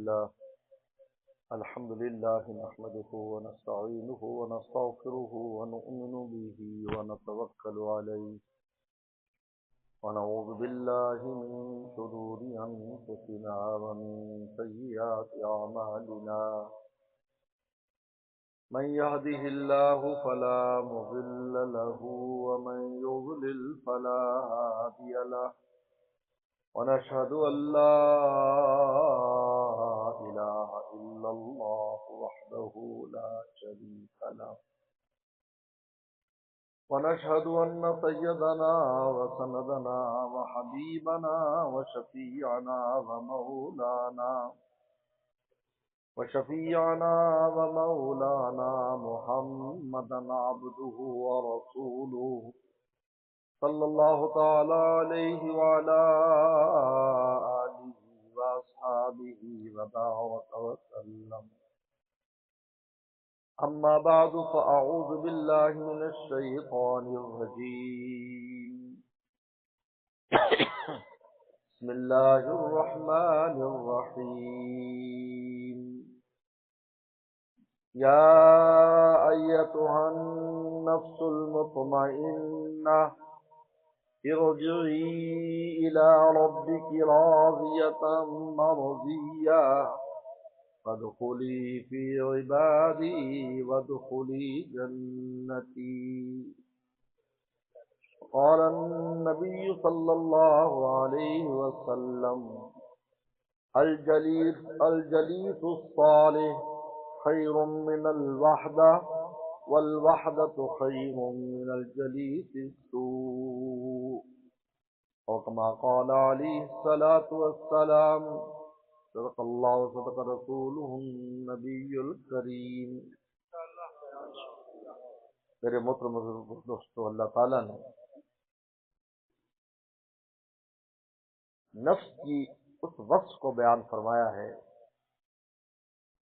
لله الحمد لله نحمده ونستعينه ونستغفره ونؤمن به ونتوكل عليه ونعوذ بالله من شرور أنفسنا ومن سيئات أعمالنا من يهده الله فلا مضل له ومن يضلل فلا هادي له ونشهد أن لا إله إلا الله وحده لا شريك له ونشهد أن سيدنا وسندنا وحبيبنا وشفيعنا ومولانا محمدا عبده ورسوله صلى الله تعالى عليه وعلى آله وأصحابه وبارك وسلم. أما بعد فأعوذ بالله من الشيطان الرجيم. بسم الله الرحمن الرحيم. يا أيتها النفس المطمئنة ارجعي إلى ربك راضية مرضية فادخلي في عبادي وادخلي جنتي. قال النبي صلى الله عليه وسلم الجليس الصالح خير من الوحدة والوحدة خير من الجليس السوء. وكما قال عليه الصلاة والسلام صدق الله وصدق رسوله النبي الكريم. میرے محترم دوستو، اللہ تعالیٰ نے نفس کی اس وصف کو بیان فرمایا ہے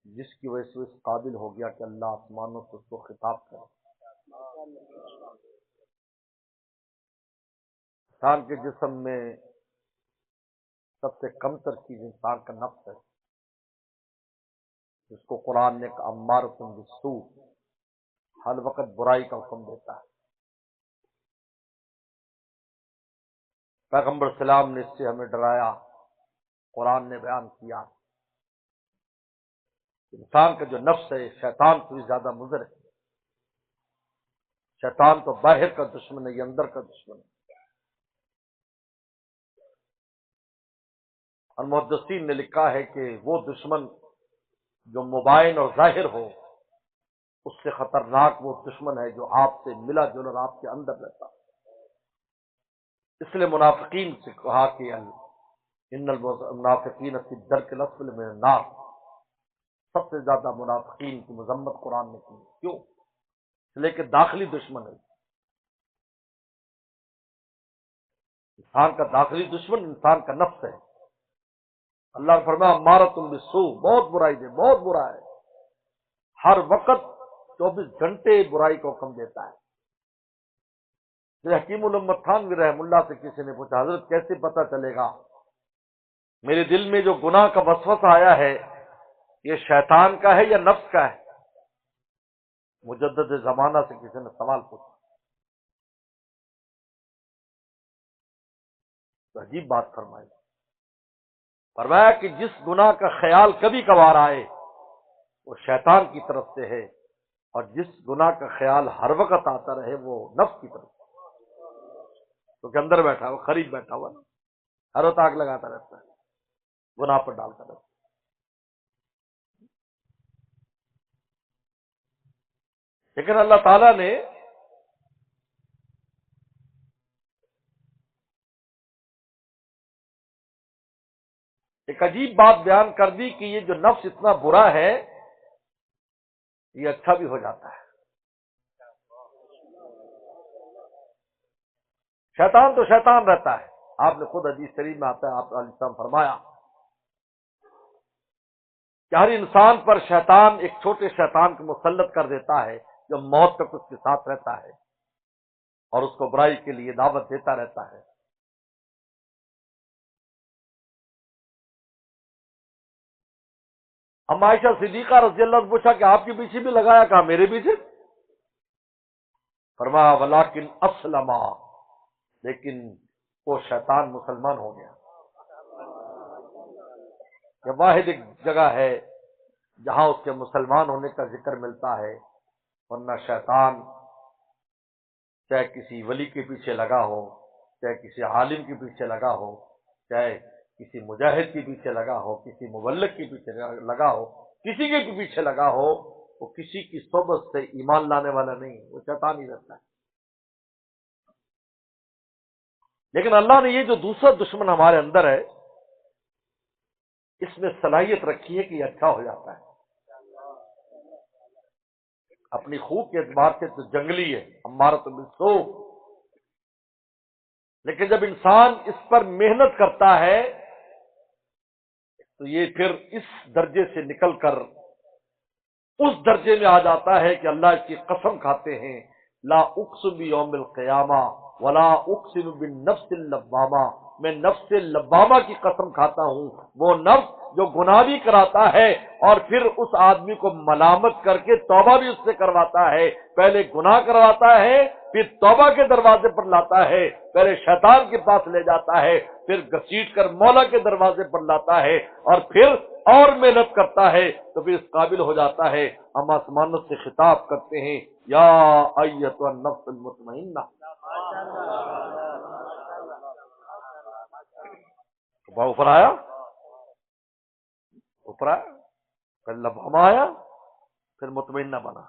جس کی وجہ سے اس قابل ہو گیا کہ اللہ آسمانوں سے اس کو خطاب کرے. انسان کے جسم میں سب سے کمتر چیز انسان کا نفس ہے، جس کو قرآن نے امارۃ بالسوء، ہر وقت برائی کا حکم دیتا ہے. پیغمبر سلام نے اس سے ہمیں ڈرایا. قرآن نے بیان کیا انسان کا جو نفس ہے شیطان سے بھی زیادہ مضر ہے. شیطان تو باہر کا دشمن ہے، یہ اندر کا دشمن ہے. اور محدثین نے لکھا ہے کہ وہ دشمن جو مبائن اور ظاہر ہو اس سے خطرناک وہ دشمن ہے جو آپ سے ملا جلا آپ کے اندر رہتا. اس لیے منافقین سے کہا کہ ان المنافقین فی الدرک الاسفل من النار. سب سے زیادہ منافقین کی مذمت قرآن نے کی. کیوں؟ اس لیے کہ داخلی دشمن ہے. انسان کا داخلی دشمن انسان کا نفس ہے. اللہ نے فرمایا امارۃ بالسوء، بہت برائی دے، بہت برا ہے. ہر وقت 24 گھنٹے برائی کو حکم دیتا ہے. حکیم الامت تھانوی رحم اللہ سے کسی نے پوچھا حضرت کیسے پتہ چلے گا میرے دل میں جو گناہ کا وسوسہ آیا ہے یہ شیطان کا ہے یا نفس کا ہے؟ مجدد زمانہ سے کسی نے سوال پوچھا. تو عجیب بات فرمائی. فرمایا کہ جس گناہ کا خیال کبھی کبھار آئے وہ شیطان کی طرف سے ہے، اور جس گناہ کا خیال ہر وقت آتا رہے وہ نفس کی طرف سے. تو کہ اندر بیٹھا ہوا، قریب بیٹھا ہوا، ہر وقت آگ لگاتا رہتا ہے، گناہ پر ڈالتا رہتا ہے. لیکن اللہ تعالیٰ نے ایک عجیب بات بیان کر دی کہ یہ جو نفس اتنا برا ہے یہ اچھا بھی ہو جاتا ہے. شیطان تو شیطان رہتا ہے. آپ نے خود حدیث شریف میں آتا ہے، آپ علیہ السلام فرمایا کہ ہر انسان پر شیطان ایک چھوٹے شیطان کو مسلط کر دیتا ہے جو موت تک اس کے ساتھ رہتا ہے اور اس کو برائی کے لیے دعوت دیتا رہتا ہے. ہم عائشہ صدیقہ رضی اللہ عنہ پوچھا کہ آپ کے پیچھے بھی لگایا؟ کہا میرے پیچھے. فرمایا ولیکن اسلم، لیکن وہ شیطان مسلمان ہو گیا. یہ واحد ایک جگہ ہے جہاں اس کے مسلمان ہونے کا ذکر ملتا ہے، ورنہ شیطان چاہے کسی ولی کے پیچھے لگا ہو، چاہے کسی عالم کے پیچھے لگا ہو، چاہے کسی مجاہد کے پیچھے لگا ہو، کسی مبلغ کے پیچھے لگا ہو، کسی کے بھی پیچھے لگا ہو، وہ کسی کی صحبت سے ایمان لانے والا نہیں، وہ شیطان ہی رہتا ہے. لیکن اللہ نے یہ جو دوسرا دشمن ہمارے اندر ہے، اس میں صلاحیت رکھی ہے کہ یہ اچھا ہو جاتا ہے. اپنی خوب کے اعتبار سے تو جنگلی ہے، امارۃ بالسوء، لیکن جب انسان اس پر محنت کرتا ہے تو یہ پھر اس درجے سے نکل کر اس درجے میں آ جاتا ہے کہ اللہ کی قسم کھاتے ہیں، لا اقسم بیوم القیامہ ولا اقسم بالنفس اللوامہ، میں نفس لبامہ کی قسم کھاتا ہوں، وہ نفس جو گناہ بھی کراتا ہے اور پھر اس آدمی کو ملامت کر کے توبہ بھی اس سے کرواتا ہے. پہلے گناہ کرواتا ہے، پھر توبہ کے دروازے پر لاتا ہے، پہلے شیطان کے پاس لے جاتا ہے، پھر گھسیٹ کر مولا کے دروازے پر لاتا ہے، اور پھر اور محنت کرتا ہے تو پھر اس قابل ہو جاتا ہے. ہم آسمانوں سے خطاب کرتے ہیں، یا ایتھا النفس المطمئنہ. اوپر آیا، اوپر آیا، پھر لبامہ آیا، پھر مطمئنہ بنا.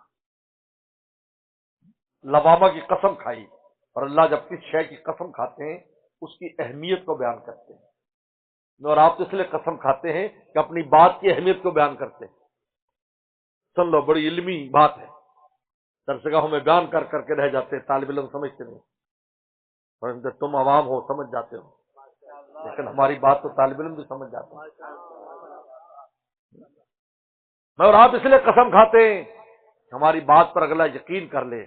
لبامہ کی قسم کھائی، اور اللہ جب کس شے کی قسم کھاتے ہیں اس کی اہمیت کو بیان کرتے ہیں. اور آپ اس لیے قسم کھاتے ہیں کہ اپنی بات کی اہمیت کو بیان کرتے ہیں. سن لو، بڑی علمی بات ہے، درسگاہوں میں بیان کر کر کے رہ جاتے ہیں، طالب علم سمجھتے نہیں، اور تم عوام ہو سمجھ جاتے ہو، لیکن ہماری بات تو طالب علم بھی سمجھ جاتے ہیں. اور آپ اس لیے قسم کھاتے ہیں کہ ہماری بات پر اگلا یقین کر لے.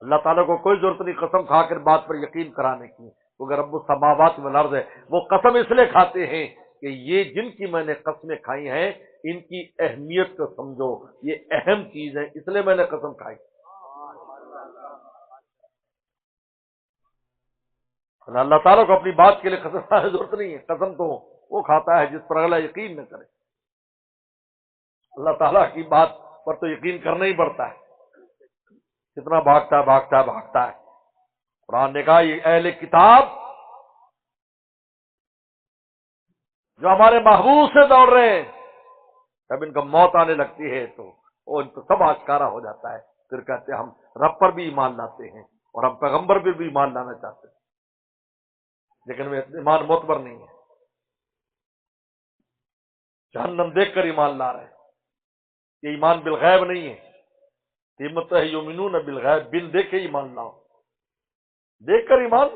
اللہ تعالیٰ کو کوئی ضرورت نہیں قسم کھا کر بات پر یقین کرانے کی، کیونکہ رب السماوات والارض ہے. وہ قسم اس لیے کھاتے ہیں کہ یہ جن کی میں نے قسمیں کھائی ہیں ان کی اہمیت کو سمجھو، یہ اہم چیز ہے، اس لیے میں نے قسم کھائی. اللہ تعالیٰ کو اپنی بات کے لیے قسم کھانے کی ضرورت نہیں ہے. قسم تو وہ کھاتا ہے جس پر اگلا یقین نہ کرے. اللہ تعالیٰ کی بات پر تو یقین کرنا ہی پڑتا ہے. کتنا بھاگتا ہے بھاگتا ہے بھاگتا ہے. قرآن نے کہا یہ اہل کتاب جو ہمارے محبوب سے دوڑ رہے ہیں، جب ان کا موت آنے لگتی ہے تو وہ ان کو سب آشکارا ہو جاتا ہے. پھر کہتے ہیں ہم رب پر بھی ایمان لاتے ہیں اور ہم پیغمبر پر بھی ایمان لانا چاہتے ہیں، لیکن وہ ایمان معتبر نہیں ہے. جہنم دیکھ کر ایمان لا رہے ہیں، یہ ایمان بالغیب نہیں ہے. قیمت ہے یؤمنون بالغیب، بن دیکھ کے ایمان لاؤ، دیکھ کر ایمان.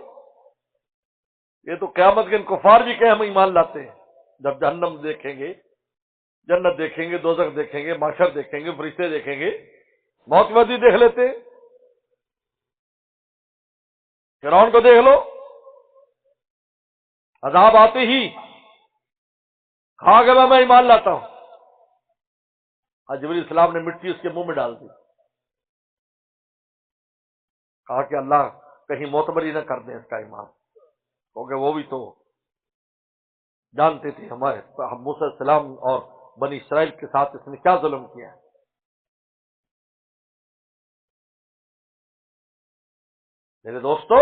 یہ تو قیامت کے ان کفار بھی کہ ہم ایمان لاتے ہیں. جب جہنم دیکھیں گے، جنت دیکھیں گے، دوزخ دیکھیں گے، محشر دیکھیں گے، فرشتے دیکھیں گے، موت کے بعد ہی دیکھ لیتے ہیں. فرعون کو دیکھ لو، عذاب آتے ہی کھا گیا میں ایمان لاتا ہوں. جبریل السلام نے مٹی اس کے منہ میں ڈال دی، کہا کہ اللہ کہیں معتبر ہی نہ کر دیں اس کا ایمان، کیونکہ وہ بھی تو جانتے تھے ہمارے موسیٰ علیہ السلام اور بنی اسرائیل کے ساتھ اس نے کیا ظلم کیا ہے. میرے دوستو،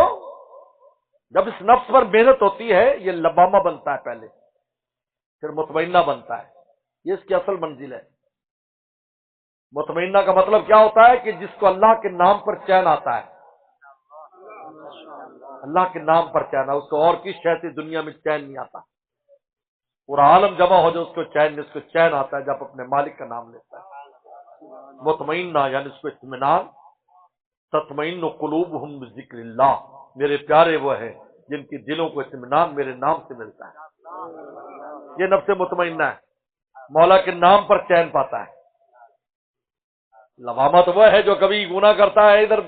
جب اس نفس پر محنت ہوتی ہے یہ لبامہ بنتا ہے پہلے، پھر مطمئنہ بنتا ہے. یہ اس کی اصل منزل ہے. مطمئنہ کا مطلب کیا ہوتا ہے کہ جس کو اللہ کے نام پر چین آتا ہے، اللہ کے نام پر چین، اس کو اور کس شے سے دنیا میں چین نہیں آتا. پورا عالم جمع ہو جائے اس کو چین نہیں، اس کو چین آتا ہے جب اپنے مالک کا نام لیتا ہے. مطمئنہ یعنی اس کو اطمینان. تطمئن قلوبہم بذکر اللہ، میرے پیارے وہ ہیں جن کی دلوں کو اطمینان میرے نام سے ملتا ہے. یہ نفس مطمئنہ ہے، مولا کے نام پر چین پاتا ہے. لوامہ تو وہ ہے جو کبھی گناہ کرتا ہے، ادھر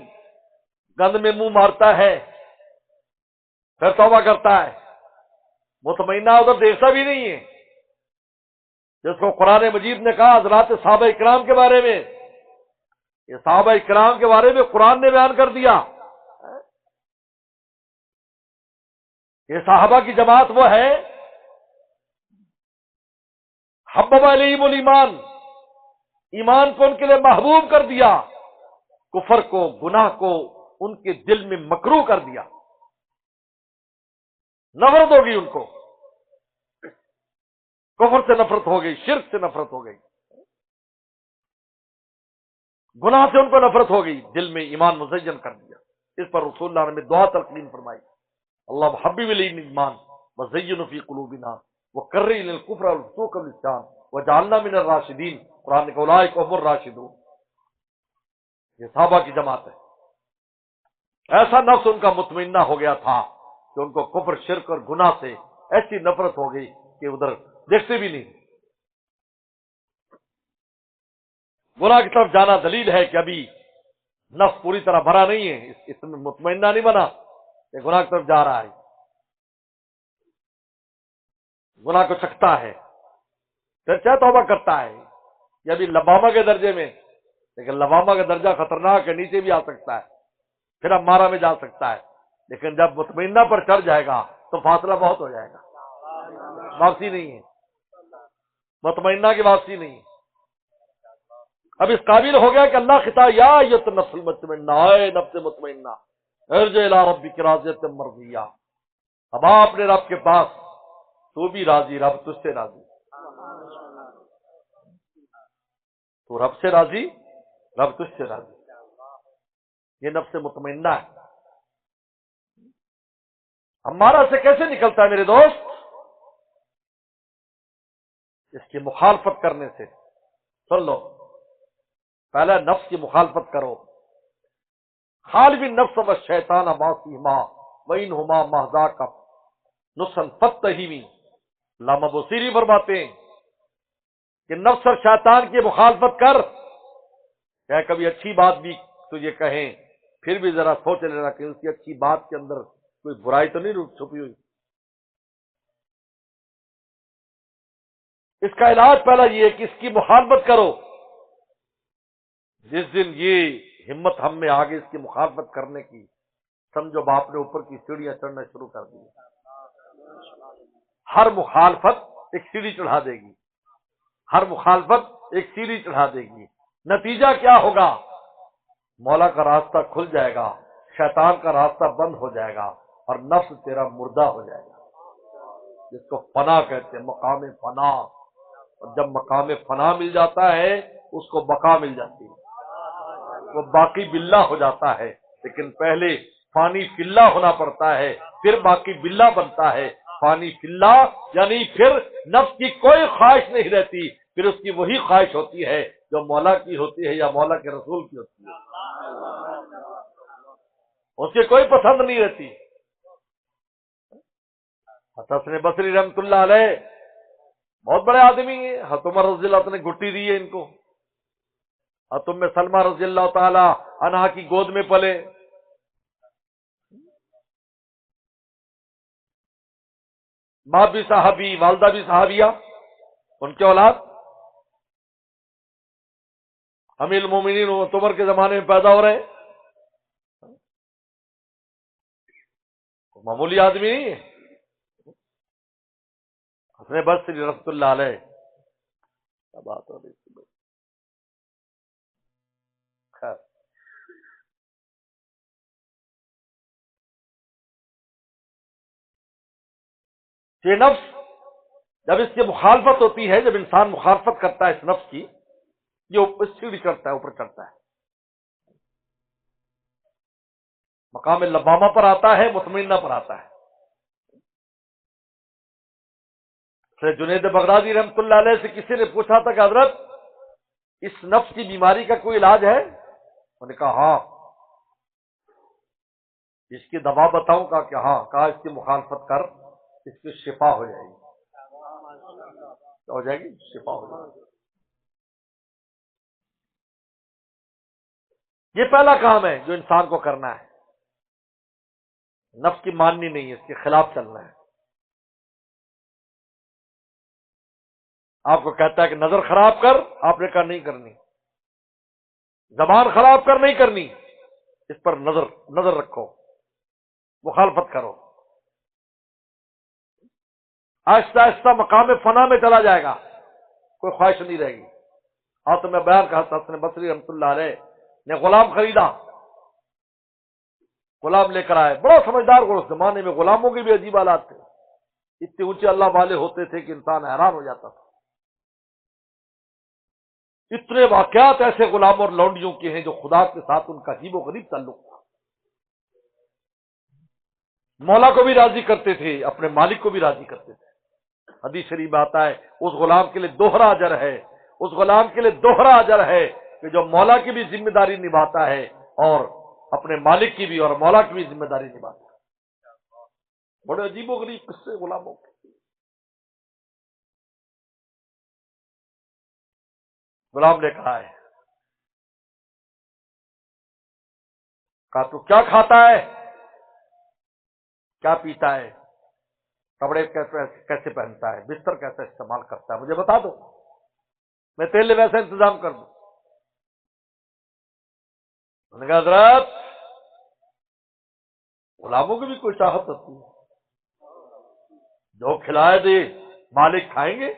گند میں منہ مارتا ہے، پھر توبہ کرتا ہے. مطمئنہ ادھر دیکھتا بھی نہیں ہے، جس کو قرآن مجید نے کہا حضرات صحابہ اکرام کے بارے میں، یہ صحابہ اکرام کے بارے میں قرآن نے بیان کر دیا، یہ صحابہ کی جماعت وہ ہے حبب علیہم الایمان، ایمان کو ان کے لیے محبوب کر دیا، کفر کو، گناہ کو ان کے دل میں مکروہ کر دیا، نفرت ہوگی ان کو، کفر سے نفرت ہو گئی، شرک سے نفرت ہو گئی، گناہ سے ان کو نفرت ہو گئی، دل میں ایمان مزین کر دیا۔ اس پر رسول اللہ نے دعا تلقین فرمائی، اللہ حبب الینا الایمان وزینہ فی قلوبنا وکرہ الینا الکفر والفسوق والعصیان وجعلنا من الراشدین۔ قرآن نے کہا اولئک هم الراشدون، یہ صحابہ کی جماعت ہے۔ ایسا نفس ان کا مطمئنہ ہو گیا تھا کہ ان کو کفر، شرک اور گناہ سے ایسی نفرت ہو گئی کہ ادھر دیکھتے بھی نہیں۔ گناہ کی طرف جانا دلیل ہے کہ ابھی نفس پوری طرح بھرا نہیں ہے، اس میں مطمئنہ نہیں بنا کہ گناہ کی طرف جا رہا ہے، گناہ کو چکھتا ہے، پھر چاہے توبہ کرتا ہے، یہ ابھی لبامہ کے درجے میں، لیکن لبامہ کا درجہ خطرناک ہے، نیچے بھی آ سکتا ہے، پھر امارہ میں جا سکتا ہے، لیکن جب مطمئنہ پر چڑھ جائے گا تو فاصلہ بہت ہو جائے گا، واپسی نہیں ہے، مطمئنہ کی واپسی نہیں ہے۔ اب اس قابل ہو گیا کہ اللہ خطاب یا ایت النفس المطمئنہ، اے نفس مطمئنہ ارجع الی ربک راضیۃ مرضیہ، اب آ اپنے رب کے پاس، تو بھی راضی، رب تجھ سے راضی، تو رب سے راضی، رب تجھ سے راضی، یہ نفس مطمئنہ ہے۔ ہمارا سے کیسے نکلتا ہے میرے دوست؟ اس کی مخالفت کرنے سے۔ سن لو، پہلا نفس کی مخالفت کرو، خالف النفس والشیطان ما فیہما وانہما محضاک نصحا فاتہمی۔ علامہ بصیری فرماتے ہیں کہ نفس اور شیطان کی مخالفت کر، چاہے کبھی اچھی بات بھی تجھے کہیں، پھر بھی ذرا سوچ لینا کہ اس کی اچھی بات کے اندر کوئی برائی تو نہیں چھپی ہوئی۔ اس کا علاج پہلا یہ ہے کہ اس کی مخالفت کرو۔ جس دن یہ ہمت ہم میں آگے اس کی مخالفت کرنے کی، سمجھو باپ نے اوپر کی سیڑھیاں چڑھنا شروع کر دی۔ ہر مخالفت ایک سیڑھی چڑھا دے گی، ہر مخالفت ایک سیڑھی چڑھا دے گی۔ نتیجہ کیا ہوگا؟ مولا کا راستہ کھل جائے گا، شیطان کا راستہ بند ہو جائے گا، اور نفس تیرا مردہ ہو جائے گا، جس کو فنا کہتے ہیں، مقام فنا۔ اور جب مقام فنا مل جاتا ہے اس کو بقا مل جاتی ہے، وہ باقی باللہ ہو جاتا ہے، لیکن پہلے فانی فی اللہ ہونا پڑتا ہے، پھر باقی باللہ بنتا ہے۔ فانی فی اللہ یعنی پھر نفس کی کوئی خواہش نہیں رہتی، پھر اس کی وہی خواہش ہوتی ہے جو مولا کی ہوتی ہے یا مولا کے رسول کی ہوتی ہے، اس کی کوئی پسند نہیں رہتی۔ حسن بصری رحمۃ اللہ علیہ بہت بڑے آدمی ہیں، حضرت عمر رضی اللہ عنہ نے گھٹی دی ہے ان کو، حضرت سلمہ رضی اللہ تعالی عنہا کی گود میں پلے، باپ بھی صحابی، والدہ بھی صحابیہ، ان کے اولاد امیر المومنین عمر کے زمانے میں پیدا ہو رہے ہیں، معمولی آدمی نہیں ہے۔ حسن بصری رحمۃ اللہ علیہ، کیا بات ہو رہی ہے؟ خیر، یہ نفس جب اس کی مخالفت ہوتی ہے، جب انسان مخالفت کرتا ہے اس نفس کی، یہ اوپر سیڑھی چڑھتا ہے، اوپر چڑھتا ہے، مقام لبامہ پر آتا ہے، مطمئنہ پر آتا ہے۔ پھر جنید بغدادی رحمۃ اللہ علیہ سے کسی نے پوچھا تھا کہ حضرت اس نفس کی بیماری کا کوئی علاج ہے؟ انہوں نے کہا ہاں۔ اس کی دوا بتاؤں؟ کہ ہاں۔ کہا اس کی مخالفت کر، اس کی شفا ہو جائے گی۔ کیا ہو جائے گی؟ شفا ہو جائے گی۔ یہ پہلا کام ہے جو انسان کو کرنا ہے، نفس کی ماننی نہیں ہے، اس کے خلاف چلنا ہے۔ آپ کو کہتا ہے کہ نظر خراب کر، آپ نے کہا نہیں کرنی، زبان خراب کر نہیں کرنی، اس پر نظر رکھو، مخالفت کرو، آہستہ آہستہ مقام فنا میں چلا جائے گا، کوئی خواہش نہیں رہے گی۔ اور تو میں بیان کہا تھا، حسن بصری رحمۃ اللہ علیہ نے غلام خریدا، غلام لے کر آئے، بڑا سمجھدار، اس زمانے میں غلاموں کے بھی عجیب حالات تھے، اتنے اونچے اللہ والے ہوتے تھے کہ انسان حیران ہو جاتا تھا۔ اتنے واقعات ایسے غلام اور لونڈیوں کے ہیں جو خدا کے ساتھ ان کا عجیب و غریب تعلق تھا، مولا کو بھی راضی کرتے تھے، اپنے مالک کو بھی راضی کرتے تھے۔ حدیث شریف میں آتا ہے اس غلام کے لیے دوہرا اجر ہے، اس غلام کے لیے دوہرا اجر ہے کہ جو مولا کی بھی ذمہ داری نبھاتا ہے اور اپنے مالک کی بھی اور مولا کی بھی ذمہ داری نبھاتا ہے۔ بڑے عجیب و غریب قصے غلاموں کے۔ غلام لے کر آئے، کہا تو کیا کھاتا ہے، کیا پیتا ہے، کپڑے کیسے پہنتا ہے، بستر کیسے استعمال کرتا ہے، مجھے بتا دو، میں تیرے لیے ویسا انتظام کر دوں۔ انہوں نے کہا حضرت غلاموں کی بھی کوئی چاہت ہوتی ہے، جو کھلائے دے مالک کھائیں گے،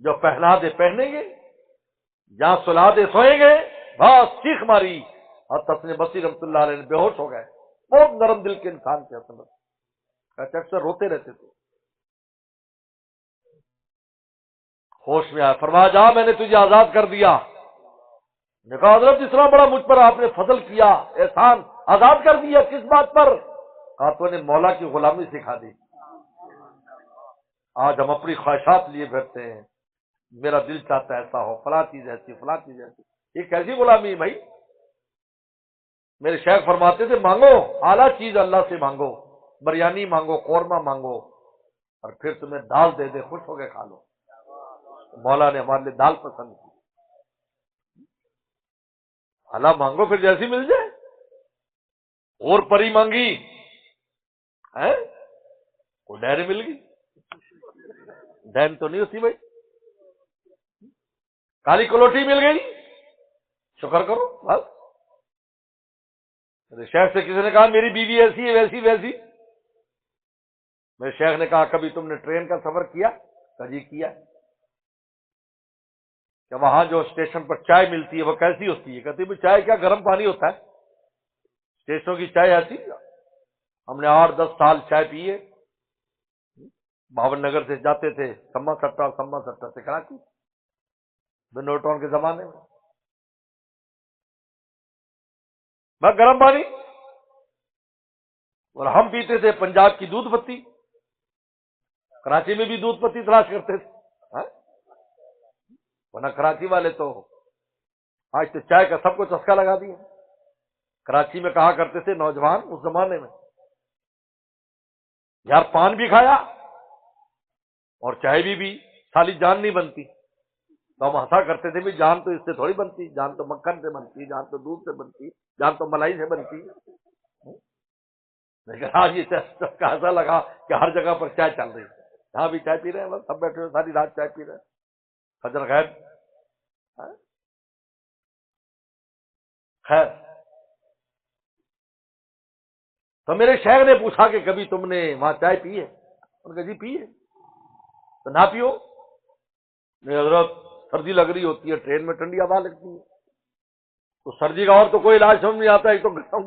جو پہنا دے پہنیں گے، جہاں سلا دے سوئیں گے۔ بس چیخ ماری اور حسن بصری رحمۃ اللہ علیہ بے ہوش ہو گئے۔ بہت نرم دل کے انسان تھے حسن بصری، اکثر روتے رہتے تھے۔ ہوش میں آیا، فرمایا جا میں نے تجھے آزاد کر دیا۔ نے کہا حضرت اتنا بڑا مجھ پر آپ نے فضل کیا، احسان، آزاد کر دیا، کس بات پر؟ کہا تو نے مولا کی غلامی سکھا دی۔ آج ہم اپنی خواہشات لیے پھرتے ہیں، میرا دل چاہتا ہے ایسا ہو، فلاں چیز ایسی، فلاں چیز ایسی۔ یہ کیسی غلامی ہے بھائی؟ میرے شیخ فرماتے تھے مانگو اعلیٰ چیز اللہ سے مانگو، بریانی مانگو، قورمہ مانگو، اور پھر تمہیں دال دے دے، خوش ہو کے کھا لو۔ مولا نے ہمارے لیے دال پسند کی۔ اعلیٰ مانگو پھر جیسی مل جائے۔ اور پری مانگی ہے، وہ ڈہری مل گئی، ڈین تو نہیں ہوتی بھائی۔ کالی کلوٹی مل گئی، شکر کرو بس۔ میرے شیخ سے کسی نے کہا میری بیوی ایسی ہے، ویسی ویسی۔ میرے شیخ نے کہا کبھی تم نے ٹرین کا سفر کیا؟ کہا جی کیا۔ کہ وہاں جو اسٹیشن پر چائے ملتی ہے وہ کیسی ہوتی ہے؟ کہتی ہے چائے کیا گرم پانی ہوتا ہے، اسٹیشنوں کی چائے ایسی۔ ہم نے 8-10 سال چائے پی ہے، بھاون نگر سے جاتے تھے سما سٹا سے کراچی، بنور ٹاؤن کے زمانے میں، بس گرم پانی۔ اور ہم پیتے تھے پنجاب کی دودھ پتی، کراچی میں بھی دودھ پتی تلاش کرتے تھے، ورنہ کراچی والے تو آج تو چائے کا سب کو چسکا لگا دیا۔ کراچی میں کہا کرتے تھے نوجوان اس زمانے میں، یار پان بھی کھایا اور چائے بھی سالی جان نہیں بنتی۔ تو ہم ہنسا کرتے تھے بھی جان تو اس سے تھوڑی بنتی، جان تو مکھن سے بنتی، جان تو دودھ سے بنتی، جان تو ملائی سے بنتی۔ لیکن آج یہ چسکا ایسا لگا کہ ہر جگہ پر چائے چل رہی ہے، یہاں بھی چائے پی رہے ہیں، بس سب بیٹھے ہوئے ساری رات چائے پی رہے ہیں، فجر غیب۔ خیر، تو میرے شیخ نے پوچھا کہ کبھی تم نے وہاں چائے پی ہے؟ انہوں نے کہا جی پی ہے۔ تو نہ پیو؟ نہیں حضرت سردی لگ رہی ہوتی ہے، ٹرین میں ٹھنڈی ہوا لگتی ہے، تو سردی کا اور تو کوئی علاج سمجھ نہیں آتا۔ ایک تو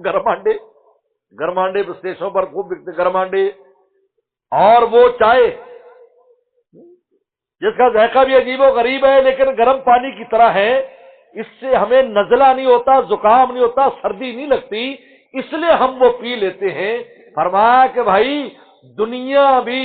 گرم آنڈے اسٹیشنوں پر خوب بکتے گرم آنڈے، اور وہ چائے جس کا ذائقہ بھی عجیب و غریب ہے لیکن گرم پانی کی طرح ہے، اس سے ہمیں نزلہ نہیں ہوتا، زکام نہیں ہوتا، سردی نہیں لگتی، اس لیے ہم وہ پی لیتے ہیں۔ فرمایا کہ بھائی دنیا بھی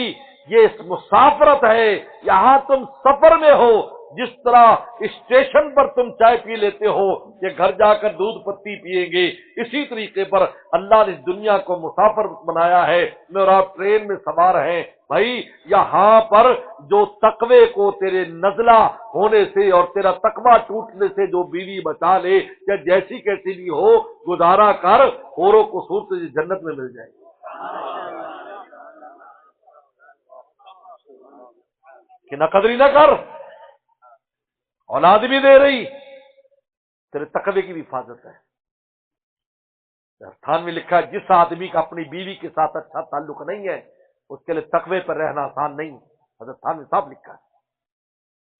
یہ مسافرت ہے، یہاں تم سفر میں ہو، جس طرح اسٹیشن پر تم چائے پی لیتے ہو کہ گھر جا کر دودھ پتی پیئیں گے، اسی طریقے پر اللہ نے دنیا کو مسافر بنایا ہے، میں اور آپ ٹرین میں سوار ہیں۔ بھائی یہاں پر جو تقوی کو تیرے نزلہ ہونے سے اور تیرا تقوی ٹوٹنے سے جو بیوی بچا لے، یا جیسی کیسی بھی ہو گزارا کر، خور و قصور سے جنت میں مل جائے گی۔ کہ نہ قدری نہ کر، اولاد بھی دے رہی، تیرے تقوی کی بھی حفاظت ہے۔ تھان میں لکھا ہے جس آدمی کا اپنی بیوی کے ساتھ اچھا تعلق نہیں ہے اس کے لیے تقوی پر رہنا آسان نہیں۔ حضرت تھان میں صاحب لکھا ہے،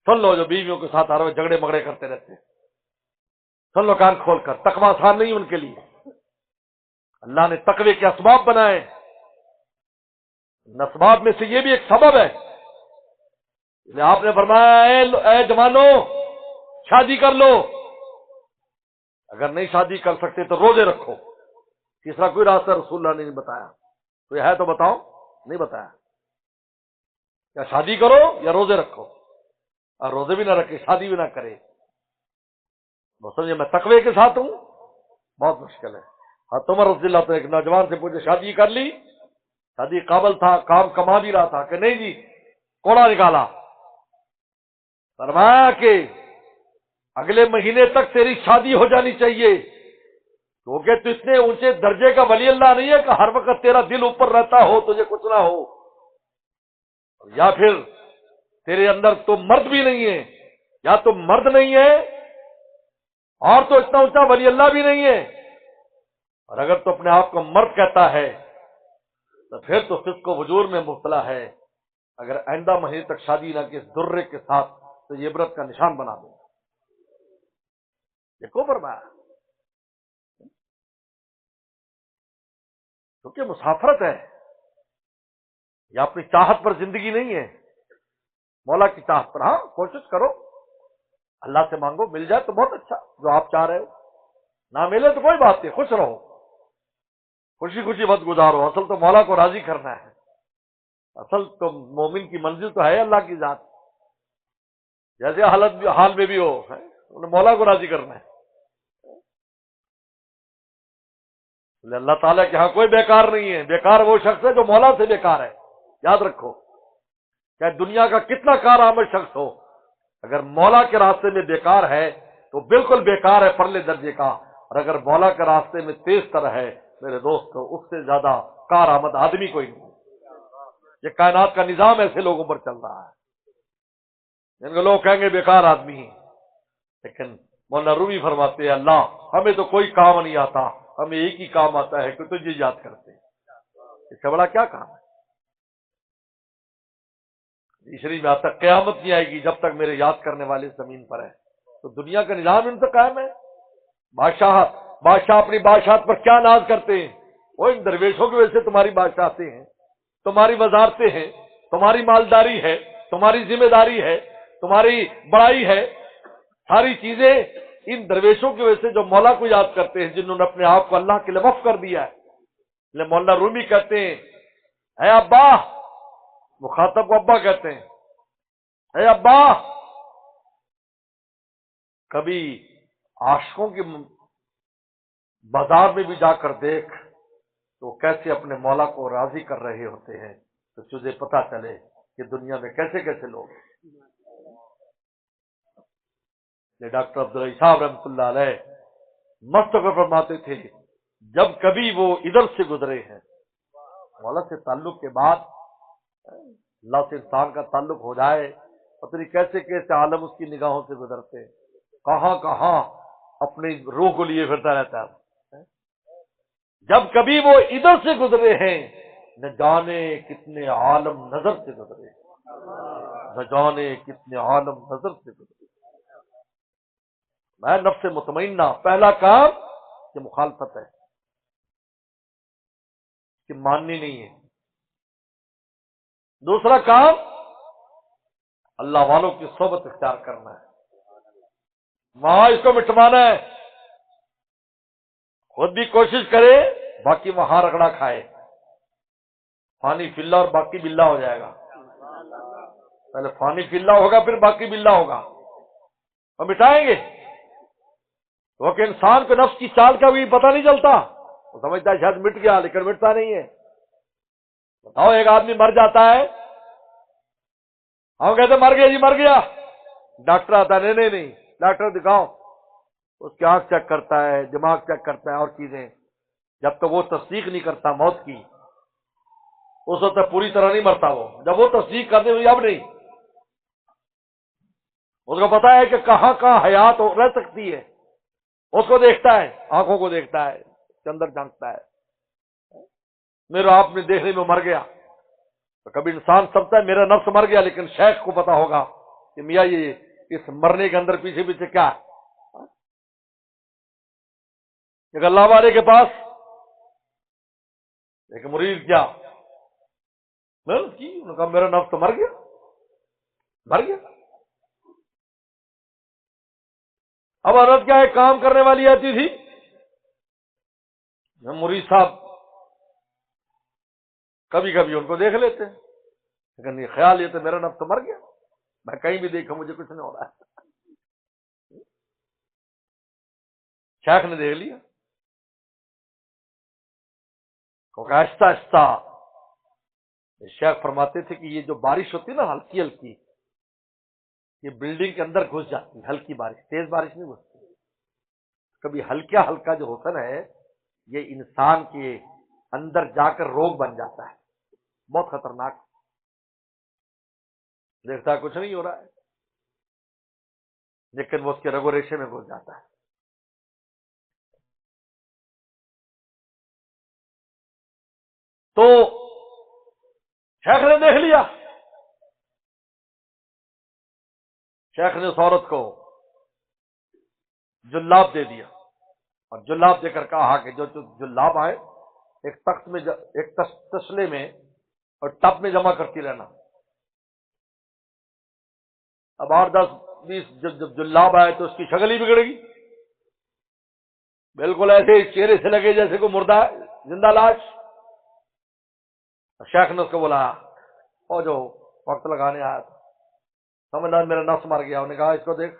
سن لو جو بیویوں کے ساتھ ہر وقت جھگڑے مگڑے کرتے رہتے ہیں، سن لو کان کھول کر، تقوی آسان نہیں ان کے لیے۔ اللہ نے تقوی کے اسباب بنائے، ان اسباب میں سے یہ بھی ایک سبب ہے۔ اس لیے آپ نے فرمایا اے جوانوں شادی کر لو، اگر نہیں شادی کر سکتے تو روزے رکھو۔ تیسرا کوئی راستہ رسول اللہ نے نہیں بتایا، کوئی ہے تو بتاؤ، نہیں بتایا۔ یا شادی کرو یا روزے رکھو، اور روزے بھی نہ رکھے شادی بھی نہ کرے، وہ سمجھے میں تقوی کے ساتھ ہوں، بہت مشکل ہے۔ عمر رضی اللہ عنہ ایک نوجوان سے پوچھے شادی کر لی، شادی قابل تھا، کام کما بھی رہا تھا، کہ نہیں جی کوڑا نکالا۔ فرمایا کہ اگلے مہینے تک تیری شادی ہو جانی چاہیے، کیونکہ تو اتنے اونچے درجے کا ولی اللہ نہیں ہے کہ ہر وقت تیرا دل اوپر رہتا ہو تجھے کچھ نہ ہو، یا پھر تیرے اندر تو مرد بھی نہیں ہے، یا تو مرد نہیں ہے اور تو اتنا اونچا ولی اللہ بھی نہیں ہے، اور اگر تو اپنے آپ کو مرد کہتا ہے تو پھر تو فسق و فجور میں مبتلا ہے۔ اگر آئندہ مہینے تک شادی نہ کی اس درے کے ساتھ تو یہ عبرت کا نشان بنا دو۔ یہ کو فرمایا، کیونکہ مسافرت ہے، یہ اپنی چاہت پر زندگی نہیں ہے، مولا کی چاہت پر۔ ہاں کوشش کرو، اللہ سے مانگو، مل جائے تو بہت اچھا جو آپ چاہ رہے ہو، نہ ملے تو کوئی بات نہیں، خوش رہو، خوشی خوشی وقت گزارو۔ اصل تو مولا کو راضی کرنا ہے، اصل تو مومن کی منزل تو ہے اللہ کی ذات، جیسے حال میں بھی ہو انہیں مولا کو راضی کرنا ہے۔ اللہ تعالیٰ کے ہاں کوئی بیکار نہیں ہے، بیکار وہ شخص ہے جو مولا سے بیکار ہے۔ یاد رکھو، چاہے دنیا کا کتنا کارآمد شخص ہو، اگر مولا کے راستے میں بیکار ہے تو بالکل بیکار ہے پرلے درجے کا، اور اگر مولا کے راستے میں تیز تر ہے میرے دوست اس سے زیادہ کارآمد آدمی کوئی نہیں۔ یہ کائنات کا نظام ایسے لوگوں پر چل رہا ہے، ان کو لوگ کہیں گے بیکار آدمی ہیں، لیکن مولانا رومی فرماتے ہیں اللہ ہمیں تو کوئی کام نہیں آتا، ہمیں ایک ہی کام آتا ہے کہ تجھے یاد کرتے ہیں، اس سے بڑا کیا کام ہے؟ تیسری میں آتا قیامت نہیں آئے گی جب تک میرے یاد کرنے والے زمین پر ہیں۔ تو دنیا کا نظام ان سے قائم ہے۔ بادشاہ اپنی بادشاہت پر کیا ناز کرتے ہیں؟ وہ ان درویشوں کی وجہ سے تمہاری بادشاہتیں ہیں، تمہاری وزارتیں ہیں، تمہاری مالداری ہے، تمہاری ذمہ داری ہے، تمہاری بڑائی ہے، ساری چیزیں ان درویشوں کی وجہ سے جو مولا کو یاد کرتے ہیں، جنہوں نے اپنے آپ کو اللہ کے لیے وقف کر دیا ہے۔ مولانا رومی کہتے ہیں اے ابا، مخاطب کو ابا کہتے ہیں، اے ابا کبھی عاشقوں کی بازار میں بھی جا کر دیکھ تو کیسے اپنے مولا کو راضی کر رہے ہوتے ہیں، تو تجھے پتہ چلے کہ دنیا میں کیسے کیسے لوگ ہیں۔ یہ ڈاکٹر عبدالعزیز صاحب رحمۃ اللہ علیہ مست ہو کر فرماتے تھے جب کبھی وہ ادھر سے گزرے ہیں، مولا سے تعلق کے بعد اللہ سے انسان کا تعلق ہو جائے، پتہ نہیں کیسے کیسے عالم اس کی نگاہوں سے گزرتے ہیں، کہاں کہاں اپنی روح کو لیے پھرتا رہتا ہے۔ جب کبھی وہ ادھر سے گزرے ہیں نہ جانے کتنے عالم نظر سے گزرے، نہ جانے کتنے عالم نظر سے گزرے۔ میں نفس مطمئنہ پہلا کام کہ مخالفت ہے، کہ ماننی نہیں ہے۔ دوسرا کام اللہ والوں کی صحبت اختیار کرنا ہے، وہاں اس کو مٹوانا ہے، خود بھی کوشش کرے باقی وہاں رگڑا کھائے، فانی فی اللہ اور باقی باللہ ہو جائے گا۔ پہلے فانی فی اللہ ہوگا پھر باقی باللہ ہوگا، اور مٹائیں گے وہ کہ انسان کو نفس کی چال کا بھی پتہ نہیں چلتا، وہ سمجھتا ہے شاید مٹ گیا لیکن مٹتا نہیں ہے۔ بتاؤ ایک آدمی مر جاتا ہے، ہم کہتے مر گیا جی مر گیا، ڈاکٹر آتا ہے نہیں ڈاکٹر دکھاؤ، اس کی آنکھ چیک کرتا ہے، دماغ چیک کرتا ہے اور چیزیں، جب تک وہ تصدیق نہیں کرتا موت کی اس وقت پوری طرح نہیں مرتا وہ، جب وہ تصدیق کرتے ہوئے اب نہیں، اس کو پتا ہے کہ کہاں کہاں حیات رہ سکتی ہے، اس کو دیکھتا ہے، آنکھوں کو دیکھتا ہے، اندر جھانکتا ہے۔ میرا آپ نے دیکھنے میں مر گیا تو کبھی انسان سمجھتا ہے میرا نفس مر گیا، لیکن شیخ کو پتا ہوگا کہ میاں یہ اس مرنے کے اندر پیچھے پیچھے کیا ہے۔ ایک اللہ والے کے پاس ایک مرید کیا محنت کی، انہوں نے کہا میرا نفس تو مر گیا، مر گیا۔ اب عورت کیا ہے، کام کرنے والی آتی تھی، مرید صاحب کبھی کبھی ان کو دیکھ لیتے، لیکن یہ خیال یہ تو میرا نفس تو مر گیا، میں کہیں بھی دیکھا مجھے کچھ نہیں ہو رہا ہے۔ شیخ نے دیکھ لیا، آہستہ آہستہ شیخ فرماتے تھے کہ یہ جو بارش ہوتی ہے نا ہلکی ہلکی، یہ بلڈنگ کے اندر گھس جاتی ہے، ہلکی بارش، تیز بارش نہیں گھستی۔ کبھی ہلکا ہلکا جو ہوتا ہے یہ انسان کے اندر جا کر روگ بن جاتا ہے، بہت خطرناک، دیکھتا ہے کچھ نہیں ہو رہا ہے، لیکن وہ اس کے رگو ریشے میں گھس جاتا ہے۔ تو شیخ نے دیکھ لیا، شیخ نے اس عورت کو جلاب دے دیا، اور جلاب دے کر کہا کہ جو جلاب آئے ایک تخت میں ایک تسلے میں اور ٹب میں جمع کرتی رہنا۔ اب 8 10 20 جب جلاب آئے تو اس کی شکل ہی بگڑ گئی، بالکل ایسے چہرے سے لگے جیسے کوئی مردہ ہے، زندہ لاش۔ شیخ نے اس کو بولا اور جو وقت لگانے آیا تھا، سمجھنا میرا نفس مر گیا، انہوں نے کہا اس کو دیکھ،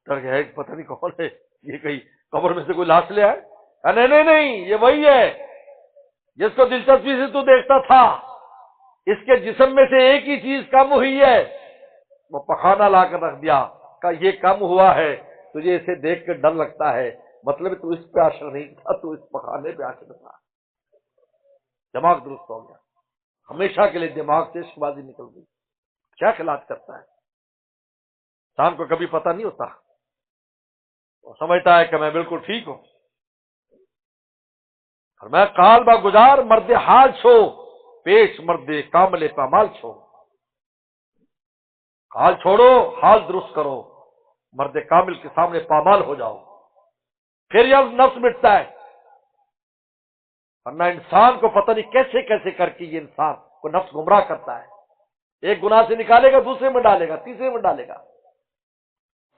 ڈر گیا پتہ نہیں کون ہے، یہ کہیں قبر میں سے کوئی لاش لے آئے۔ نہیں نہیں نہیں، یہ وہی ہے جس کو دلچسپی سے تو دیکھتا تھا، اس کے جسم میں سے ایک ہی چیز کم ہوئی ہے، وہ پخانہ لا کر رکھ دیا، کہا یہ کم ہوا ہے، تجھے اسے دیکھ کے ڈر لگتا ہے، مطلب تو اس پہ عاشق نہیں تھا، تو اس پخانے پہ عاشق تھا۔ دماغ درست ہو گیا، ہمیشہ کے لیے دماغ سے عشق بازی نکل گئی۔ کیا علاج کرتا ہے انسان کو کبھی پتہ نہیں ہوتا، وہ سمجھتا ہے کہ میں بالکل ٹھیک ہوں، اور میں کال با گزار مرد حال چھو، پیش مرد کامل پامال چھو۔ حال چھوڑو، حال درست کرو، مرد کامل کے سامنے پامال ہو جاؤ، پھر یہ نفس مٹتا ہے۔ ورنہ انسان کو پتہ نہیں کیسے کیسے کر کے یہ انسان کو نفس گمراہ کرتا ہے، ایک گناہ سے نکالے گا، دوسرے میں ڈالے گا، تیسرے میں ڈالے گا،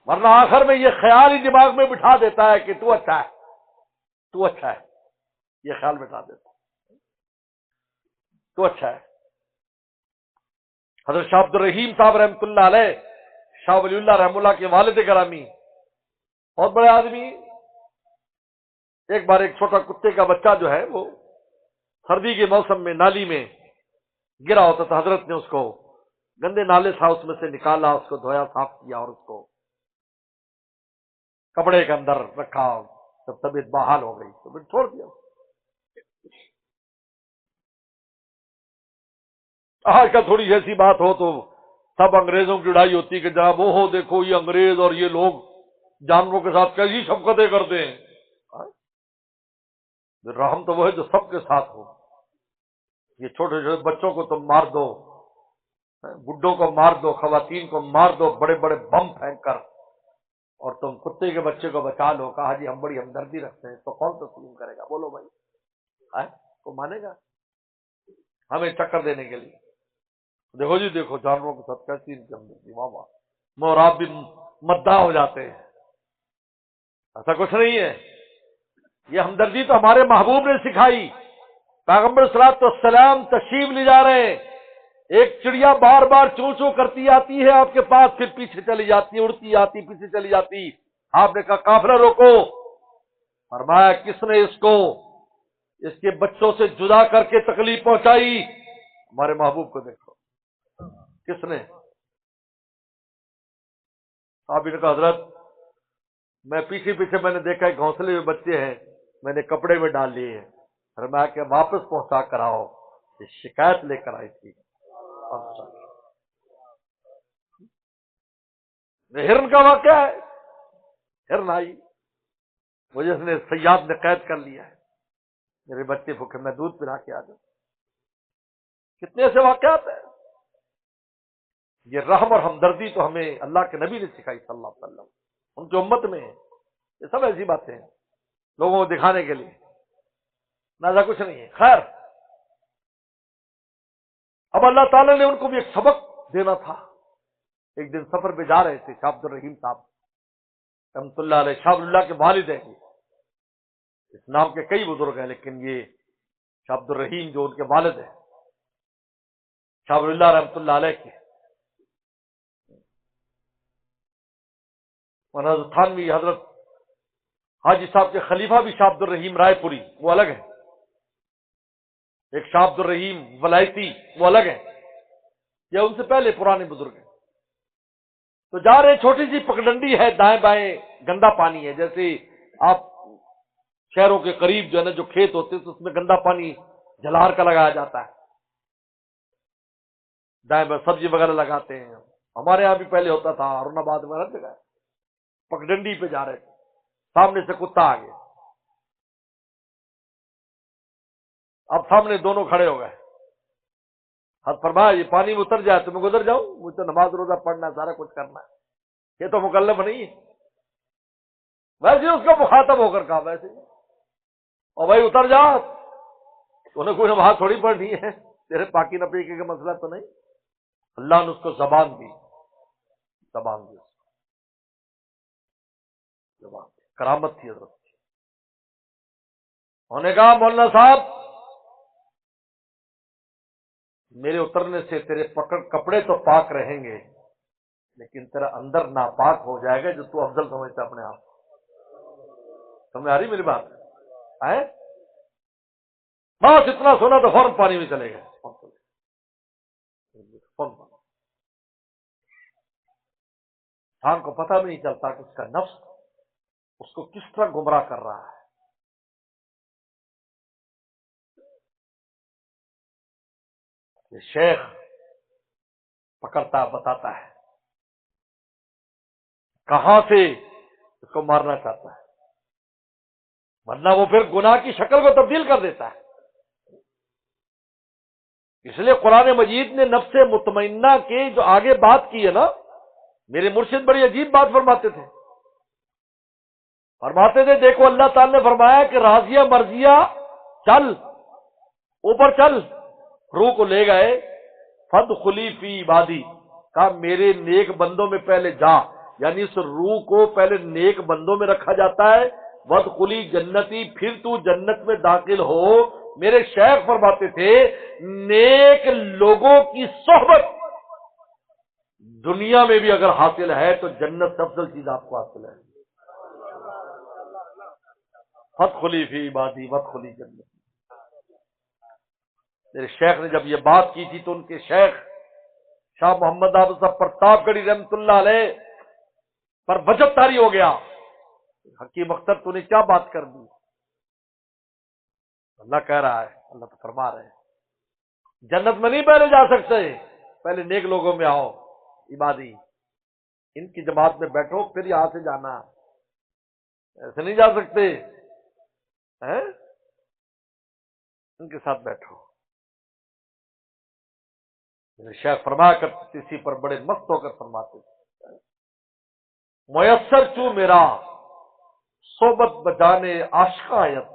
ورنہ آخر میں یہ خیال ہی دماغ میں بٹھا دیتا ہے کہ تو اچھا ہے، تو اچھا ہے، یہ خیال بٹھا دیتا ہے تو اچھا ہے۔ حضرت شاہ عبد الرحیم صاحب رحمۃ اللہ علیہ، شاہ ولی اللہ رحم اللہ کے والد گرامی، بہت بڑے آدمی، ایک بار ایک چھوٹا کتے کا بچہ جو ہے وہ سردی کے موسم میں نالی میں گرا ہوتا تھا، حضرت نے اس کو گندے نالے تھا اس میں سے نکالا، اس کو دھویا، صاف کیا، اور اس کو کپڑے کے اندر رکھا، جب طبیعت بحال ہو گئی تو پھر چھوڑ دیا۔ آج کا تھوڑی ایسی بات ہو تو سب انگریزوں کی لڑائی ہوتی کہ جناب وہ ہو دیکھو یہ انگریز اور یہ لوگ جانوروں کے ساتھ کیسی شفقتیں کرتے ہیں۔ رحم تو وہ ہے جو سب کے ساتھ ہو۔ یہ چھوٹے چھوٹے بچوں کو تم مار دو، بڈھوں کو مار دو، خواتین کو مار دو بڑے بڑے بم پھینک کر، اور تم کتے کے بچے کو بچا لو، کہا جی ہم بڑی ہمدردی رکھتے ہیں، تو کون تسلیم کرے گا؟ بولو بھائی، کو مانے گا ہمیں چکر دینے کے لیے؟ دیکھو جی دیکھو جانوروں کے ساتھ کیسی ان کی ہمدردی، واہ واہ، موراب بھی مداح ہو جاتے ہیں۔ ایسا کچھ نہیں ہے، یہ ہمدردی تو ہمارے محبوب نے سکھائی۔ پیغمبر صلی اللہ علیہ وسلم تشریف لے جا رہے ہیں، ایک چڑیا بار بار چوں چوں کرتی آتی ہے آپ کے پاس، پھر پیچھے چلی جاتی، اڑتی آتی، پیچھے چلی جاتی۔ آپ نے کہا قافلہ روکو، فرمایا کس نے اس کو اس کے بچوں سے جدا کر کے تکلیف پہنچائی؟ ہمارے محبوب کو دیکھو، کس نے؟ آپ نے کہا حضرت میں پیچھے پیچھے میں نے دیکھا ہے گھونسلے میں بچے ہیں، میں نے کپڑے میں ڈال لیے ہیں، فرمایا کہ واپس پہنچا کر آؤ، یہ شکایت لے کر آئی تھی۔ ہرن کا واقعہ ہے، ہرن آئی، مجھے اس نے صیاد نے قید کر لیا ہے، میرے بچے بھوکے، میں دودھ پلا کے آ جاؤں۔ کتنے ایسے واقعات ہیں۔ یہ رحم اور ہمدردی تو ہمیں اللہ کے نبی نے سکھائی صلی اللہ علیہ وسلم، ان کی امت میں ہے۔ یہ سب ایسی باتیں ہیں لوگوں کو دکھانے کے لیے، نازا کچھ نہیں ہے۔ خیر، اب اللہ تعالیٰ نے ان کو بھی ایک سبق دینا تھا۔ ایک دن سفر پہ جا رہے تھے شاہ عبد الرحیم صاحب رحمۃ اللہ علیہ، شاہ اللہ کے والد ہیں، اس نام کے کئی بزرگ ہیں لیکن یہ شاہ عبد الرحیم جو ان کے والد ہیں شاہ اللہ رحمۃ اللہ علیہ کے، حضرت تھانوی حضرت حاجی صاحب کے خلیفہ بھی شاہ عبد الرحیم رائے پوری، وہ الگ ہیں، ایک شاہ عبد الرحیم ولایتی وہ الگ ہیں، یا ان سے پہلے پرانے بزرگ ہیں۔ تو جا رہے، چھوٹی سی پگڈنڈی ہے، دائیں بائیں گندا پانی ہے، جیسے آپ شہروں کے قریب جو ہے نا جو کھیت ہوتے ہیں تو اس میں گندا پانی جلار کا لگایا جاتا ہے، دائیں بائیں سبزی وغیرہ لگاتے ہیں، ہمارے یہاں بھی پہلے ہوتا تھا، ہارون آباد میں ہر جگہ۔ پگڈنڈی پہ جا رہے تھے، سامنے سے کتا آ گیا، اب سامنے دونوں کھڑے ہو گئے، حد فرمایا یہ پانی میں اتر جائے تو میں گزر جاؤں، مجھے تو نماز روزہ پڑھنا ہے، سارا کچھ کرنا ہے، یہ تو مکلف نہیں ہے۔ ویسے اس کا مخاطب ہو کر کہا ویسے، اور بھائی اتر جا، انہیں کوئی نماز تھوڑی پڑھنی ہے، تیرے پاکی نپیکی کا مسئلہ تو نہیں۔ اللہ نے اس کو زبان دی، زبان دی، زبان دی، کرامت تھی حضرت کی۔ انہوں نے کہا مولانا صاحب میرے اترنے سے تیرے کپڑے تو پاک رہیں گے لیکن تیرا اندر ناپاک ہو جائے گا جو تو افضل سمجھتا اپنے آپ۔ سمجھ آ رہی میری بات ہے؟ بس اتنا سنا تو فوراً پانی میں چلے گئے، انسان کو پتہ بھی نہیں چلتا کہ اس کا نفس اس کو کس طرح گمراہ کر رہا ہے۔ یہ شیخ پکڑتا بتاتا ہے کہاں سے اس کو مارنا چاہتا ہے، ورنہ وہ پھر گناہ کی شکل کو تبدیل کر دیتا ہے۔ اس لیے قرآن مجید نے نفس مطمئنہ کے جو آگے بات کی ہے نا، میرے مرشد بڑی عجیب بات فرماتے تھے، فرماتے تھے دیکھو اللہ تعالی نے فرمایا کہ راضیہ مرضیہ چل، اوپر چل، روح کو لے گئے، فادخلی فی عبادی، کہا میرے نیک بندوں میں پہلے جا، یعنی اس روح کو پہلے نیک بندوں میں رکھا جاتا ہے، وادخلی جنتی، پھر تو جنت میں داخل ہو۔ میرے شیخ فرماتے تھے نیک لوگوں کی صحبت دنیا میں بھی اگر حاصل ہے تو جنت سے افضل چیز آپ کو حاصل ہے۔ فادخلی فی عبادی وادخلی جنتی۔ میرے شیخ نے جب یہ بات کی تھی تو ان کے شیخ شاہ محمد حافظ صاحب پرتاپ گڑھی رحمۃ اللہ علیہ پر وجب طاری ہو گیا، حکیم اختر تو نے کیا بات کر دی؟ اللہ کہہ رہا ہے، اللہ تو فرما رہے ہیں جنت میں نہیں پہلے جا سکتے، پہلے نیک لوگوں میں آؤ، عبادی ان کی جماعت میں بیٹھو پھر یہاں سے جانا، ایسے نہیں جا سکتے، ان کے ساتھ بیٹھو۔ شیخ فرمایا کرتے اسی پر بڑے مست ہو کر فرماتے تھے میسر چوں میرا صحبت بجانے عاشقاں آیت،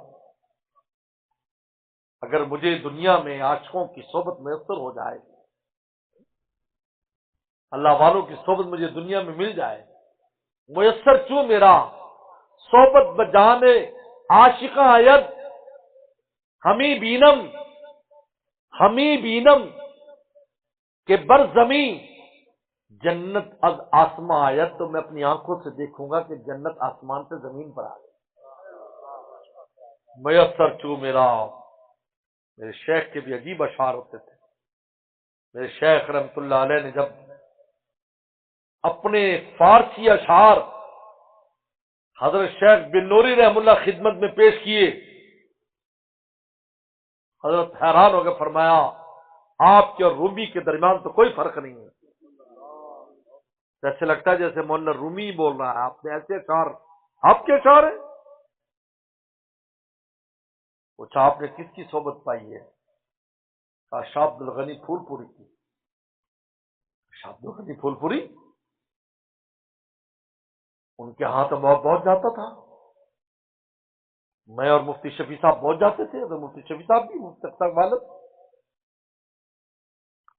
اگر مجھے دنیا میں عاشقوں کی صحبت میسر ہو جائے، اللہ والوں کی صحبت مجھے دنیا میں مل جائے، میسر چوں میرا صحبت بجانے عاشقاں آیت، ہمیں بینم کہ بر زمین جنت از آسمان آیت، تو میں اپنی آنکھوں سے دیکھوں گا کہ جنت آسمان سے زمین پر آ گئی۔ میسر چوں میرا، میرے شیخ کے بھی عجیب اشعار ہوتے تھے۔ میرے شیخ رحمت اللہ علیہ نے جب اپنے فارسی اشعار حضرت شیخ بن نوری رحم اللہ خدمت میں پیش کیے، حضرت حیران ہو کے فرمایا آپ کے اور رومی کے درمیان تو کوئی فرق نہیں ہے، ایسے لگتا ہے جیسے مولانا رومی بول رہا ہے، آپ نے ایسے اشعار، آپ کے اشعار ہیں؟ پوچھا آپ نے کس کی صحبت پائی ہے؟ کہا شاہ عبد الغنی پھول پوری کی۔ شاہ عبد الغنی پھول پوری ان کے ہاں تو بہت جاتا تھا، میں اور مفتی شفیع صاحب بہت جاتے تھے، تو مفتی شفیع صاحب بھی، مفتی تک والد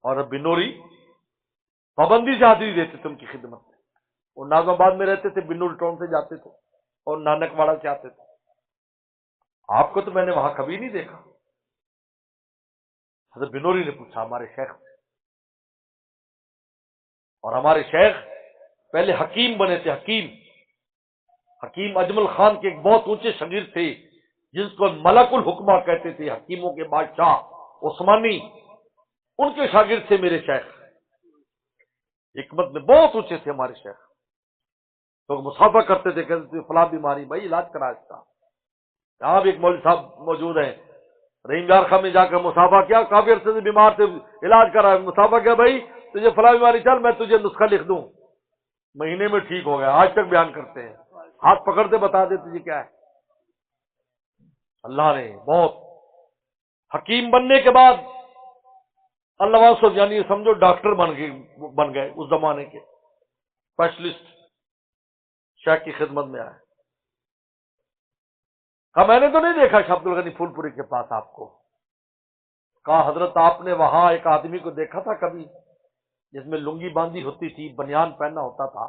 اور بنوری پابندی سے حاضری دیتے تھے ان کی خدمت میں۔ وہ ناظم آباد میں رہتے تھے، بنور ٹاؤن سے جاتے تھے اور نانک واڑہ سے آتے تھے۔ آپ کو تو میں نے وہاں کبھی نہیں دیکھا۔ حضرت بنوری نے پوچھا ہمارے شیخ سے، اور ہمارے شیخ پہلے حکیم بنے تھے، حکیم اجمل خان کے ایک بہت اونچے شاگرد تھے جس کو ملک الحکمہ کہتے تھے، حکیموں کے بادشاہ عثمانی، ان کے شاگرد تھے میرے شیخ۔ حکمت میں بہت اونچے تھے ہمارے شیخ، تو مسافہ کرتے تھے، کہتے تھے فلاں بیماری بھائی علاج کرا اس کا۔ یہاں بھی ایک مولوی صاحب موجود ہیں، رحیم یار خان میں جا کر مسافہ کیا، کافی عرصے سے بیمار سے علاج کرا، مسافہ کیا بھائی تجھے فلاں بیماری، چل میں تجھے نسخہ لکھ دوں، مہینے میں ٹھیک ہو گیا۔ آج تک بیان کرتے ہیں، ہاتھ پکڑتے بتا دے تجھے کیا ہے۔ اللہ نے بہت حکیم بننے کے بعد اللہ واسف یعنی سمجھو ڈاکٹر بن گئے اس زمانے کے اسپیشلسٹ، شیخ کی خدمت میں آئے۔ کہا میں نے تو نہیں دیکھا شاہ عبد الغنی پھول پوری کے پاس آپ کو۔ کہا حضرت آپ نے وہاں ایک آدمی کو دیکھا تھا کبھی جس میں لنگی باندھی ہوتی تھی، بنیان پہننا ہوتا تھا،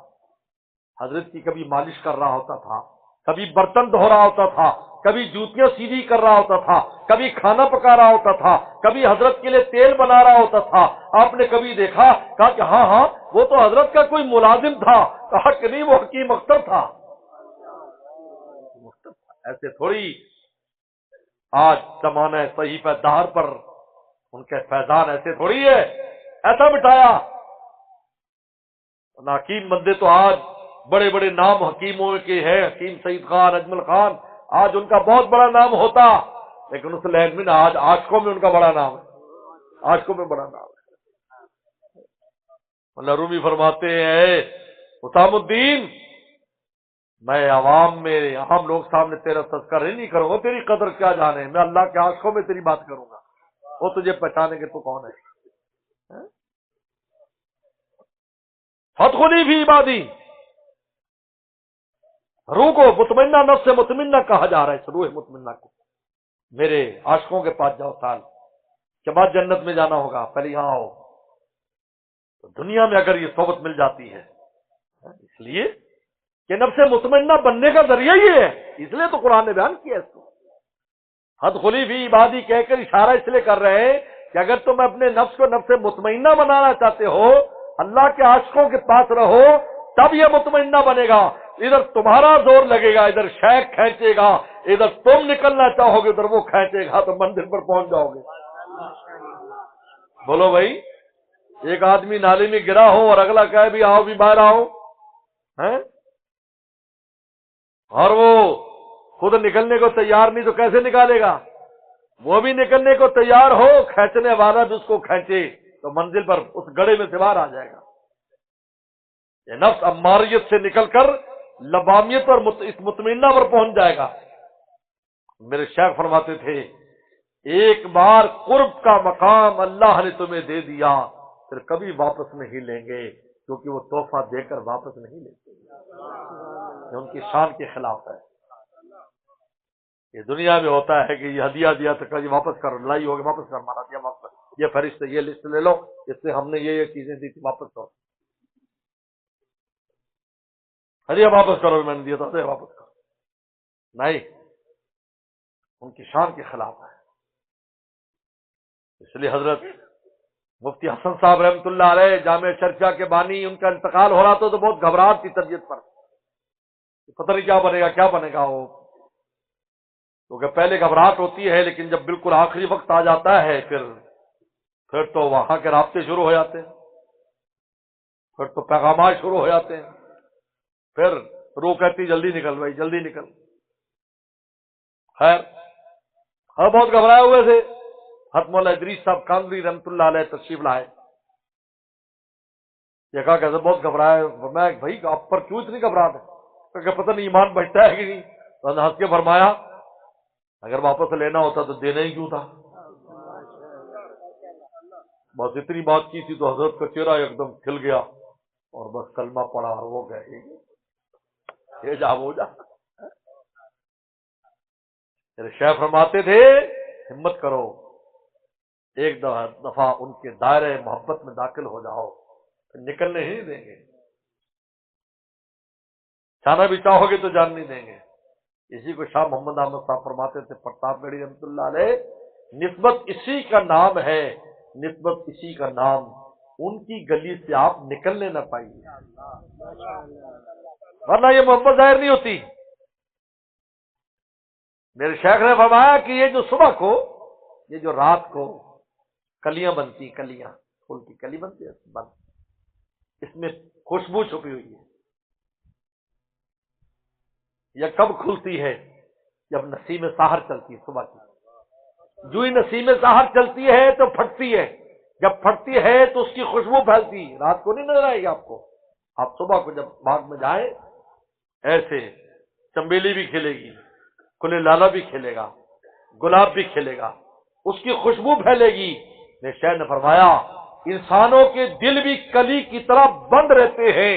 حضرت کی کبھی مالش کر رہا ہوتا تھا، کبھی برتن دھو رہا ہوتا تھا، کبھی جوتیاں سیدھی کر رہا ہوتا تھا، کبھی کھانا پکا رہا ہوتا تھا، کبھی حضرت کے لیے تیل بنا رہا ہوتا تھا، آپ نے کبھی دیکھا؟ کہا کہ ہاں ہاں وہ تو حضرت کا کوئی ملازم تھا۔ کہا کہ نہیں، وہ حکیم اختر تھا۔ ایسے تھوڑی آج زمانہ صحیفہ دہر پر ان کے فیضان ایسے تھوڑی ہے، ایسا بٹھایا۔ حکیم بندے تو آج بڑے بڑے نام حکیموں کے ہیں، حکیم سعید خان، اجمل خان، آج ان کا بہت بڑا نام ہوتا، لیکن اس لہر میں آج عاشقوں میں ان کا بڑا نام ہے، عاشقوں میں بڑا نام ہے۔ اللہ رومی فرماتے ہیں حسام الدین، میں عوام میں عام لوگ سامنے تیرا تذکرہ نہیں کروں گا، تیری قدر کیا جانے، میں اللہ کے عاشقوں میں تیری بات کروں گا، وہ تجھے پہچانے کہ تو کون ہے۔ فادخلی فی عبادی، روح کو مطمئنہ، نفس سے مطمئنہ کہا جا رہا ہے، اس روح مطمئنہ کو میرے عاشقوں کے پاس جاؤ، سال کے بعد جنت میں جانا ہوگا، پہلے یہاں آؤ۔ تو دنیا میں اگر یہ صحبت مل جاتی ہے، اس لیے کہ نفس مطمئنہ بننے کا ذریعہ یہ ہے، اس لیے تو قرآن نے بیان کیا اس کو۔ فادخلی فی عبادی کہہ کر اشارہ اس لیے کر رہے ہیں کہ اگر تم اپنے نفس کو نفس مطمئنہ بنانا چاہتے ہو، اللہ کے عاشقوں کے پاس رہو، تب یہ مطمئنہ بنے گا۔ ادھر تمہارا زور لگے گا، ادھر شیخ کھینچے گا، ادھر تم نکلنا چاہو گے، ادھر وہ کھینچے گا، تو منزل پر پہنچ جاؤ گے۔ بولو بھائی، ایک آدمی نالی میں گرا ہو اور اگلا کہے بھی آؤ بھی باہر آؤ، ہیں؟ اور وہ خود نکلنے کو تیار نہیں تو کیسے نکالے گا؟ وہ بھی نکلنے کو تیار ہو، کھینچنے والا بھی اس کو کھینچے تو منزل پر اس گڑھے میں سے باہر آ جائے گا۔ یہ نفس اماریت سے نکل کر لبامیت اور اس مطمئنہ پر پہنچ جائے گا۔ میرے شیخ فرماتے تھے ایک بار قرب کا مقام اللہ نے تمہیں دے دیا، پھر کبھی واپس نہیں لیں گے، کیونکہ وہ تحفہ دے کر واپس نہیں لیتے، یہ ان کی شان کے خلاف ہے۔ یہ دنیا میں ہوتا ہے کہ یہ ہدیہ دیا تو کبھی واپس کرو، لڑائی ہوگی واپس کر، مارا دیا واپس کر، یہ فہرست یہ لسٹ لے لو، اس سے ہم نے یہ چیزیں دی تھی واپس کرو، ہدیہ واپس کرو، میں نے دیا تھا ہدیہ واپس کرو، نہیں، ان کی شان کے خلاف ہے۔ اس لیے حضرت مفتی حسن صاحب رحمۃ اللہ علیہ جامع شرعیہ کے بانی، ان کا انتقال ہو رہا تھا تو بہت گھبراہٹ تھی طبیعت پر، پتہ نہیں کیا بنے گا کیا بنے گا وہ، کیونکہ پہلے گھبراہٹ ہوتی ہے، لیکن جب بالکل آخری وقت آ جاتا ہے پھر تو وہاں کے رابطے شروع ہو جاتے ہیں، پھر تو پیغامات شروع ہو جاتے ہیں، پھر روح کہتی جلدی نکل بھائی جلدی نکل۔ خیر ہم بہت گھبرائے ہوئے تھے، حضرت مولانا ادریس صاحب کاندری رحمۃ اللہ علیہ تشریف لائے، یہ کہا کہ بہت گھبرایا. فرمایا بھائی آپ پر کیوں اتنی گھبراہٹ ہے؟ کہ پتہ نہیں ایمان بچتا ہے کہ نہیں. تو ہنس کے فرمایا اگر واپس لینا ہوتا تو دینا ہی کیوں تھا. بس اتنی بات کی تھی تو حضرت کا چہرہ ایک دم کھل گیا اور بس کلمہ پڑا اور وہ گئے. یہ جا ہو جا. میرے شیخ فرماتے تھے ہمت کرو، ایک دفعہ ان کے دائرے محبت میں داخل ہو جاؤ، نکلنے ہی نہیں دیں گے. جانا بھی چاہو گے تو جان نہیں دیں گے. اسی کو شاہ محمد احمد صاحب فرماتے تھے پرتاپ گڑھی رحمۃ اللہ علیہ، نسبت اسی کا نام ہے، نسبت اسی کا نام، ان کی گلی سے آپ نکلنے نہ پائیے، ورنہ یہ محبت ظاہر نہیں ہوتی. میرے شیخ نے فرمایا کہ یہ جو صبح کو، یہ جو رات کو کلیاں بنتی، کلیاں پھول کی کلی بنتی ہے بند، اس میں خوشبو چھپی ہوئی ہے. یہ کب کھلتی ہے؟ جب نسیم سحر چلتی ہے صبح کی. جو ہی نسیم سحر چلتی ہے تو پھٹتی ہے، جب پھٹتی ہے تو اس کی خوشبو پھیلتی ہے. رات کو نہیں نظر آئے گی آپ کو. آپ صبح کو جب باغ میں جائیں ایسے چنبیلی بھی کھلے گی، کلے لالا بھی کھلے گا، گلاب بھی کھلے گا، اس کی خوشبو پھیلے گی. میرے شیخ نے فرمایا انسانوں کے دل بھی کلی کی طرح بند رہتے ہیں،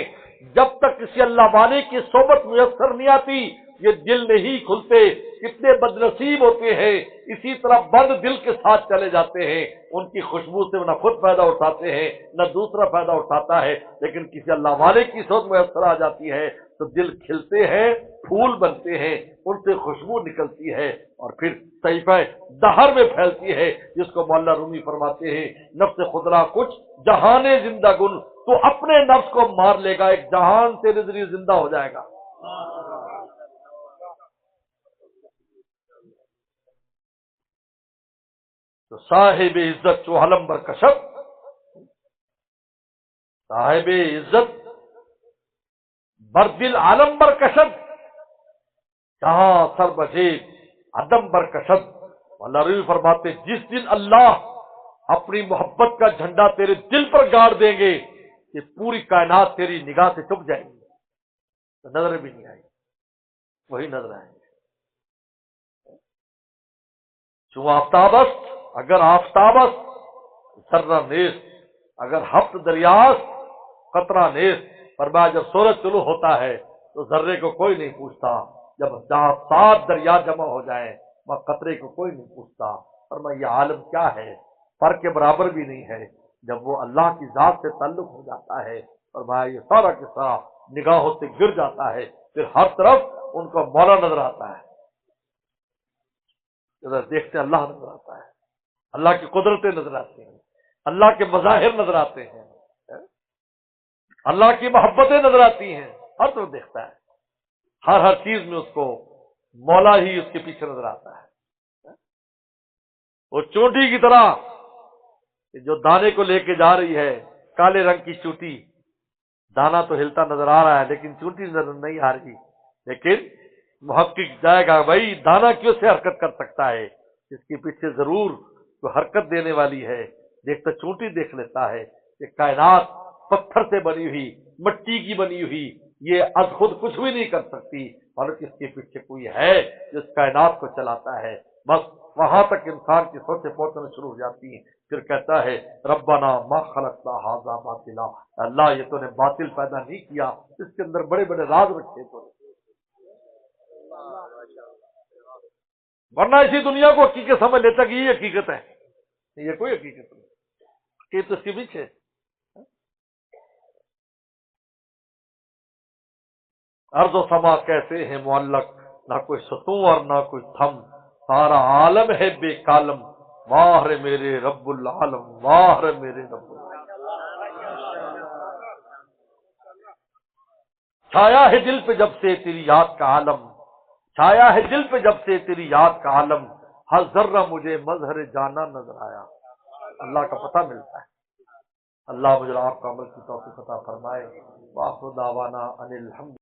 جب تک کسی اللہ والے کی صحبت میسر نہیں آتی یہ دل نہیں کھلتے. کتنے بد نصیب ہوتے ہیں، اسی طرح بند دل کے ساتھ چلے جاتے ہیں. ان کی خوشبو سے نہ خود فائدہ اٹھاتے ہیں نہ دوسرا فائدہ اٹھاتا ہے، لیکن کسی اللہ والے کی صحبت میسر آ جاتی ہے تو دل کھلتے ہیں، پھول بنتے ہیں، ان سے خوشبو نکلتی ہے اور پھر صحیفہ دہر میں پھیلتی ہے، جس کو مولانا رومی فرماتے ہیں نفس خدرا کچھ جہان زندہ گن، تو اپنے نفس کو مار لے گا ایک جہان تیرے ذریعے زندہ ہو جائے گا. تو صاحب عزت جو علم برکشب، صاحب عزت بردل عالم برکشد، جہاں سر بجے عدم برکشد. اللہ روی فرماتے جس دن اللہ اپنی محبت کا جھنڈا تیرے دل پر گاڑ دیں گے کہ پوری کائنات تیری نگاہ سے چھپ جائے گی، تو نظر بھی نہیں آئے گی، وہی نظر آئیں گے. جو آفتابست اگر آفتابست ذرہ نیز، اگر ہفت دریاست قطرہ نیز. فرمایا جب سورج طلوع ہوتا ہے تو ذرے کو کوئی نہیں پوچھتا، جب جہاں 7 دریا جمع ہو جائیں وہاں قطرے کو کوئی نہیں پوچھتا. فرمایا یہ عالم کیا ہے، فرق کے برابر بھی نہیں ہے. جب وہ اللہ کی ذات سے تعلق ہو جاتا ہے فرمایا یہ سارا کے سارا نگاہوں سے گر جاتا ہے، پھر ہر طرف ان کو مولا نظر آتا ہے. ادھر دیکھتے اللہ نظر آتا ہے، اللہ کی قدرتیں نظر آتی ہیں، اللہ کے مظاہر نظر آتے ہیں، اللہ کی محبتیں نظر آتی ہیں. ہر طرف دیکھتا ہے، ہر چیز میں اس کو مولا ہی اس کے پیچھے نظر آتا ہے. وہ چونٹی کی طرح جو دانے کو لے کے جا رہی ہے، کالے رنگ کی چونٹی، دانا تو ہلتا نظر آ رہا ہے لیکن چونٹی نظر نہیں آ رہی. لیکن محقق جائے گا بھائی دانا کیوں سے حرکت کر سکتا ہے، اس کے پیچھے ضرور جو حرکت دینے والی ہے. دیکھتا چونٹی دیکھ لیتا ہے کہ کائنات پتھر سے بنی ہوئی، مٹی کی بنی ہوئی، یہ از خود کچھ بھی نہیں کر سکتی، اور اس کے پیچھے کوئی ہے جو اس کائنات کو چلاتا ہے. بس وہاں تک انسان کی سوچیں پہنچنا شروع ہو جاتی ہیں. پھر کہتا ہے ربنا ما خلقت ھذا باطلا، اللہ یہ تو نے باطل پیدا نہیں کیا، اس کے اندر بڑے بڑے راز رکھے تو نے. ورنہ اسی دنیا کو حقیقت سمجھ لیتا کہ یہ حقیقت ہے، یہ کوئی حقیقت نہیں، حقیقت اس کے پیچھے. ارض و سما کیسے ہیں معلق، نہ کوئی ستون اور نہ کوئی تھم، سارا عالم ہے بے کالم، واہ رے میرے رب العالم، واہ رے میرے رب العالم. چھایا ہے دل پہ جب سے تیری یاد کا عالم، چھایا ہے دل پہ جب سے تیری یاد کا عالم، ہر ذرہ مجھے مظہر جانا نظر آیا. اللہ کا پتہ ملتا ہے. اللہ مجھے آپ کا عمل کی توفیق عطا فرمائے. وآخر دعوانا ان الحمد